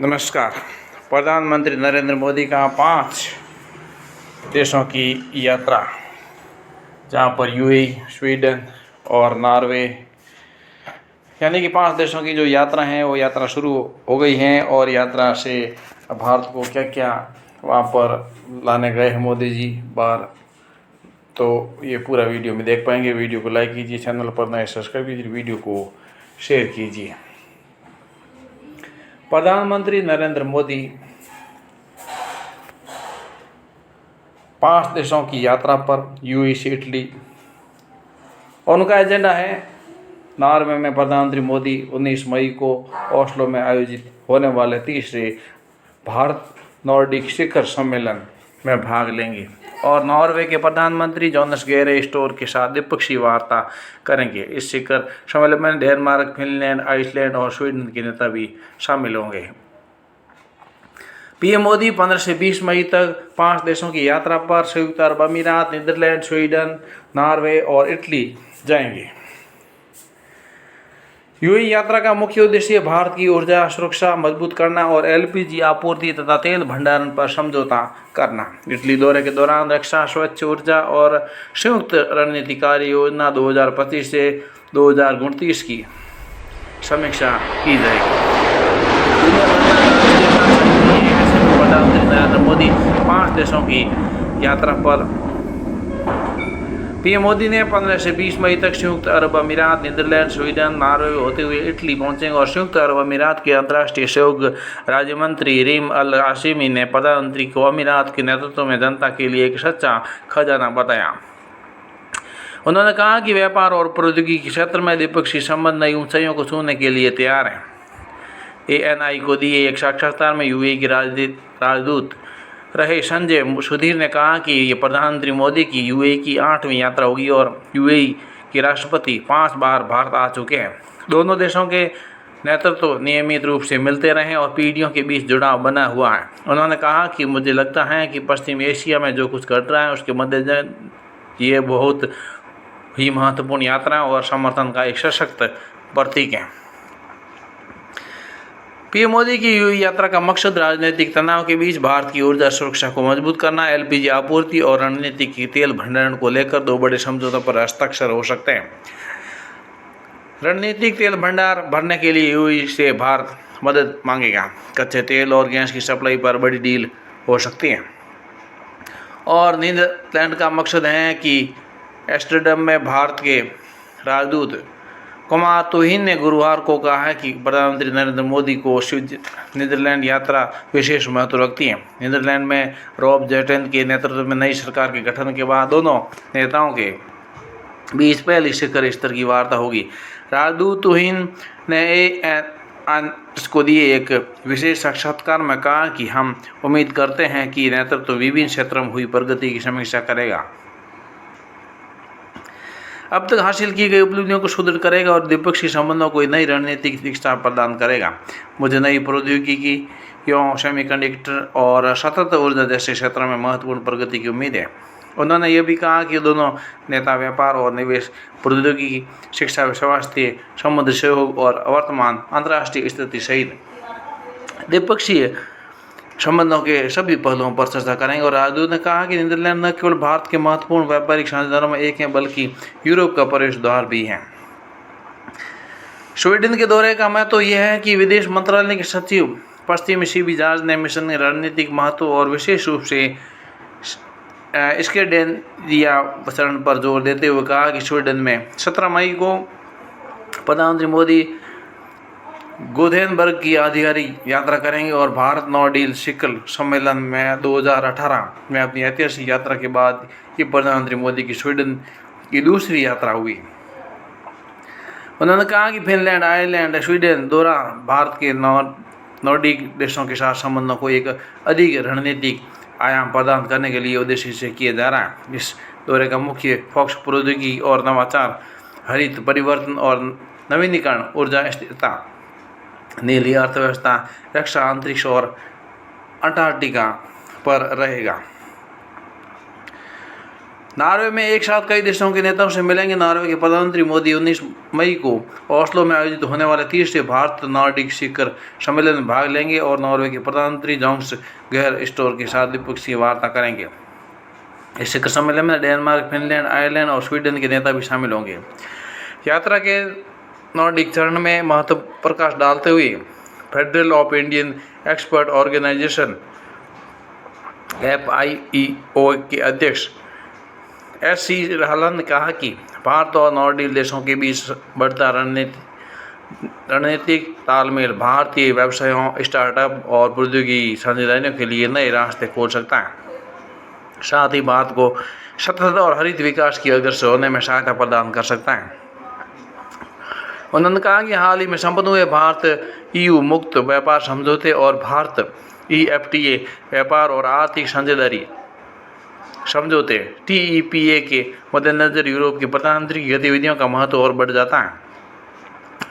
नमस्कार। प्रधानमंत्री नरेंद्र मोदी का 5 देशों की यात्रा, जहां पर यूएई, स्वीडन और नॉर्वे यानी कि 5 देशों की जो यात्रा है वो यात्रा शुरू हो गई है। और यात्रा से भारत को क्या क्या वहाँ पर लाने गए हैं मोदी जी बाहर, तो ये पूरा वीडियो में देख पाएंगे। वीडियो को लाइक कीजिए, चैनल पर नए सब्सक्राइब कीजिए, वीडियो को शेयर कीजिए। प्रधानमंत्री नरेंद्र मोदी 5 देशों की यात्रा पर यूएई से इटली, और उनका एजेंडा है नॉर्वे में प्रधानमंत्री मोदी 19 मई को ओस्लो में आयोजित होने वाले तीसरे भारत नॉर्डिक शिखर सम्मेलन में भाग लेंगे और नॉर्वे के प्रधानमंत्री जोनास गेरे स्टोर के साथ द्विपक्षीय वार्ता करेंगे। इस शिखर सम्मेलन में डेनमार्क, फिनलैंड, आइसलैंड और स्वीडन के नेता भी शामिल होंगे। पीएम मोदी 15 से 20 मई तक 5 देशों की यात्रा पर संयुक्त अरब अमीरात, नीदरलैंड, स्वीडन, नॉर्वे और इटली जाएंगे। यूएई यात्रा का मुख्य उद्देश्य भारत की ऊर्जा सुरक्षा मजबूत करना और एलपीजी आपूर्ति तथा तेल भंडारण पर समझौता करना। इटली दौरे के दौरान रक्षा, स्वच्छ ऊर्जा और संयुक्त रणनीति कार्य योजना 2025 से 2029 की समीक्षा की जाएगी। प्रधानमंत्री नरेंद्र मोदी 5 देशों की यात्रा पर पीएम मोदी ने 15 से 20 मई तक संयुक्त अरब अमीरात, नीदरलैंड, स्वीडन, नॉर्वे होते हुए इटली पहुंचेंगे। और संयुक्त अरब अमीरात के अंतर्राष्ट्रीय सहयोग राज्य मंत्री रीम अल आसिमी ने प्रधानमंत्री को अमीरात के नेतृत्व में जनता के लिए एक सच्चा खजाना बताया। उन्होंने कहा कि व्यापार और प्रौद्योगिकी के क्षेत्र में द्विपक्षीय संबंध नई ऊंचाइयों को छूने के लिए तैयार हैं। एएनआई को दिए एक साक्षात्कार में यूएई के राजदूत रहे संजय सुधीर ने कहा कि ये प्रधानमंत्री मोदी की यूएई की 8वीं यात्रा होगी और यूएई के राष्ट्रपति 5 बार भारत आ चुके हैं। दोनों देशों के नेतृत्व नियमित रूप से मिलते रहे और पीढ़ियों के बीच जुड़ाव बना हुआ है। उन्होंने कहा कि मुझे लगता है कि पश्चिम एशिया में जो कुछ घट रहा है उसके मद्देनजर ये बहुत ही महत्वपूर्ण यात्रा और समर्थन का एक सशक्त प्रतीक है। पीएम मोदी की यूएई यात्रा का मकसद राजनीतिक तनाव के बीच भारत की ऊर्जा सुरक्षा को मजबूत करना, एलपीजी आपूर्ति और रणनीतिक तेल भंडारण को लेकर 2 बड़े समझौतों पर हस्ताक्षर हो सकते हैं। रणनीतिक तेल भंडार भरने के लिए यूएई से भारत मदद मांगेगा। कच्चे तेल और गैस की सप्लाई पर बड़ी डील हो सकती है। और नीदरलैंड का मकसद है कि एम्स्टर्डम में भारत के राजदूत कुमार तोहिन ने गुरुवार को कहा है कि प्रधानमंत्री नरेंद्र मोदी को नीदरलैंड यात्रा विशेष महत्व रखती है। नीदरलैंड में रॉब जेटन के नेतृत्व में नई सरकार के गठन के बाद दोनों नेताओं के बीच पहली शिखर स्तर की वार्ता होगी। राजदूत तोहिन ने को दिए एक विशेष साक्षात्कार में कहा कि हम उम्मीद करते हैं कि नेतृत्व विभिन्न क्षेत्रों में हुई प्रगति की समीक्षा करेगा, अब तक हासिल की गई उपलब्धियों को सुदृढ़ करेगा और द्विपक्षीय संबंधों को नई रणनीतिक दिशा प्रदान करेगा। मुझे नई प्रौद्योगिकियों, सेमीकंडक्टर और सतत ऊर्जा जैसे क्षेत्रों में महत्वपूर्ण प्रगति की उम्मीद है। उन्होंने यह भी कहा कि दोनों नेता व्यापार और निवेश, प्रौद्योगिकी, शिक्षा, स्वास्थ्य, समुद्री सहयोग और वर्तमान अंतर्राष्ट्रीय स्थिति सहित द्विपक्षीय संबंधों के सभी पहलुओं पर चर्चा करेंगे। और राजदूत ने कहा कि नीदरलैंड न केवल भारत के महत्वपूर्ण व्यापारिक साझेदारों में एक है बल्कि यूरोप का प्रवेश द्वार भी है। स्वीडन के दौरे का महत्व यह है कि विदेश मंत्रालय के सचिव पश्चिमी सीबी जॉर्ज ने मिशन के रणनीतिक महत्व और विशेष रूप से स्कैंडिनेविया चरण पर जोर देते हुए कहा कि स्वीडन में 17 मई को प्रधानमंत्री मोदी गोथेनबर्ग की आधिकारिक यात्रा करेंगे और भारत नॉर्डिक शिखर सम्मेलन में 2018 में अपनी ऐतिहासिक यात्रा के बाद ये प्रधानमंत्री मोदी की स्वीडन की दूसरी यात्रा हुई। उन्होंने कहा कि फिनलैंड, आयरलैंड, स्वीडन दौरा भारत के नॉर्डिक देशों के साथ संबंधों को एक अधिक रणनीतिक आयाम प्रदान करने के लिए उद्देश्य से किया जा रहा है। इस दौरे का मुख्य फोकस प्रौद्योगिकी और नवाचार, हरित परिवर्तन और नवीनीकरण, ऊर्जा स्थिरता, नीली अर्थव्यवस्था, रक्षा, अंतरिक्ष और अंटार्कटिका पर रहेगा। नॉर्वे में एक साथ कई देशों के नेताओं से मिलेंगे नॉर्वे के प्रधानमंत्री मोदी 19 मई को ओस्लो में आयोजित होने वाले 30वें भारत नॉर्डिक शिखर सम्मेलन में भाग लेंगे और नॉर्वे के प्रधानमंत्री जोन्स गेहर स्टोर के साथ द्विपक्षीय वार्ता करेंगे। इस शिखर सम्मेलन में डेनमार्क, फिनलैंड, आयरलैंड और स्वीडन के नेता भी शामिल होंगे। यात्रा के नॉर्डिक चरण में महत्व प्रकाश डालते हुए federal of Indian expert organisation FIEO के अध्यक्ष SC राहलन ने कहा कि भारत और नॉर्डिक देशों के बीच बढ़ता रणनीतिक तालमेल भारतीय व्यवसायों, स्टार्टअप और प्रौद्योगिकी साझेदारियों के लिए नए रास्ते खोल सकता है। साथ ही भारत को सतत और हरित विकास की अग्रसर होने में सहायता प्रदान कर सकता है। उन्होंने कहा कि हाल ही में संपन्न हुए भारत EU मुक्त व्यापार समझौते और भारत EFTA व्यापार और आर्थिक साझेदारी समझौते TEPA के मद्देनजर यूरोप की प्रधानमंत्री की गतिविधियों का महत्व और बढ़ जाता है।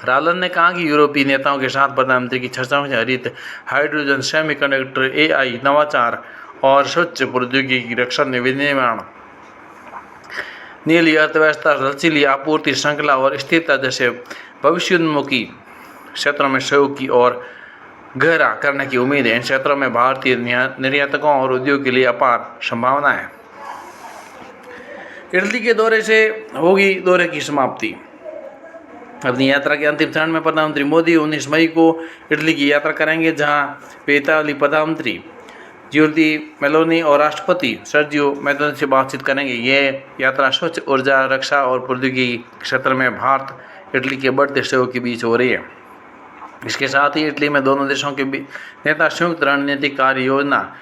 रालन ने कहा कि यूरोपीय नेताओं के साथ प्रधानमंत्री की चर्चाओं से हरित, हाइड्रोजन, सेमीकंडक्टर, AI, नवाचार और स्वच्छ प्रौद्योगिकी, रक्षा विनिर्माण, नीली अर्थव्यवस्था, लचीली आपूर्ति श्रृंखला और स्थिरता जैसे भविष्योन्मुखी क्षेत्रों में सहयोग की और गहरा करने की उम्मीद है। इन क्षेत्रों में भारतीय निर्यातकों और उद्योग के लिए अपार संभावना है। इटली के दौरे से होगी दौरे की समाप्ति। अपनी यात्रा के अंतिम चरण में प्रधानमंत्री मोदी 19 मई को इटली की यात्रा करेंगे, जहां वे इताली प्रधानमंत्री जियोर्जी मेलोनी और राष्ट्रपति सर्जियो मैत्तारेनी से बातचीत करेंगे। ये यात्रा स्वच्छ ऊर्जा, रक्षा और प्रौद्योगिकी क्षेत्र में भारत इटली के बढ़ते सहयोग के बीच हो रही है। इसके साथ ही इटली में दोनों देशों के नेता संयुक्त रणनीतिक कार्य योजना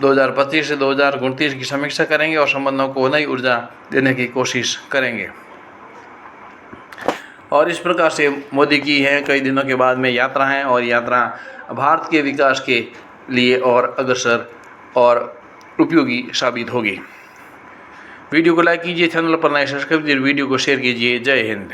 2025 से 2029 की समीक्षा करेंगे और संबंधों को नई ऊर्जा देने की कोशिश करेंगे। और इस प्रकार से मोदी की है कई दिनों के बाद में यात्रा है और यात्रा भारत के विकास के लिए और अग्रसर और उपयोगी साबित होगी। वीडियो को लाइक कीजिए, चैनल पर नए सब्सक्राइब कीजिए, वीडियो को शेयर कीजिए। जय हिंद।